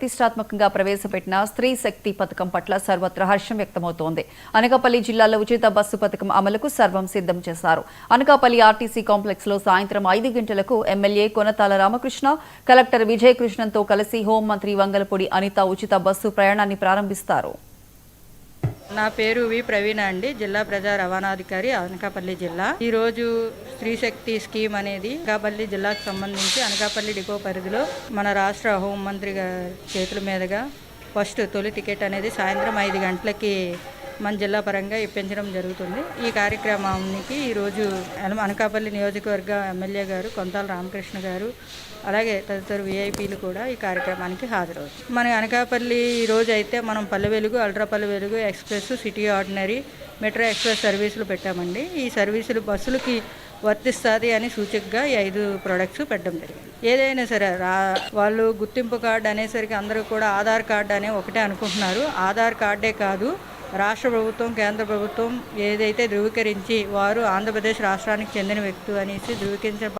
ప్రతిష్టాత్మకంగా ప్రవేశపెట్టిన స్త్రీ శక్తి పథకం పట్ల సర్వత్రా హర్షం వ్యక్తమవుతోంది. అనకాపల్లి జిల్లాలో ఉచిత బస్సు పథకం అమలుకు సర్వం సిద్ధం చేశారు. అనకాపల్లి ఆర్టీసీ కాంప్లెక్స్ లో సాయంత్రం 5 గంటలకు ఎమ్మెల్యే కొనతాల రామకృష్ణ, కలెక్టర్ విజయకృష్ణన్తో కలిసి హోంమంత్రి వంగలపూడి అనిత ఉచిత బస్సు ప్రయాణాన్ని ప్రారంభిస్తారు. నా పేరు వి ప్రవీణ అండి. జిల్లా ప్రజా రవాణాధికారి అనకాపల్లి జిల్లా. ఈరోజు స్త్రీ శక్తి స్కీమ్ అనేది అనకాపల్లి జిల్లాకు సంబంధించి అనకాపల్లి డిపో పరిధిలో మన రాష్ట్ర హోంమంత్రి గారి చేతుల మీదుగా ఫస్ట్ తొలి టికెట్ అనేది సాయంత్రం 5 గంటలకి మన జిల్లా పరంగా ఇప్పించడం జరుగుతుంది. ఈ కార్యక్రమానికి ఈరోజు అనకాపల్లి నియోజకవర్గ ఎమ్మెల్యే గారు కొంతాల రామకృష్ణ గారు అలాగే తదితర విఐపీలు కూడా ఈ కార్యక్రమానికి హాజరవుతారు. మన అనకాపల్లి ఈరోజు అయితే మనం Palle Velugu, ultra Palle Velugu, express, city ordinary, metro express సర్వీసులు పెట్టామండి. ఈ సర్వీసులు బస్సులకి వర్తిస్తుంది అని సూచికగా ఈ 5 ప్రొడక్ట్స్ పెట్టడం జరిగింది. ఏదైనా సరే వాళ్ళు గుర్తింపు కార్డు అనేసరికి అందరూ కూడా ఆధార్ కార్డు అనే ఒకటే అనుకుంటున్నారు. ఆధార్ కార్డే కాదు, రాష్ట్ర ప్రభుత్వం, కేంద్ర ప్రభుత్వం ఏదైతే ధృవీకరించి వారు ఆంధ్రప్రదేశ్ రాష్ట్రానికి చెందిన వ్యక్తి అనేసి ధృవీకరించిన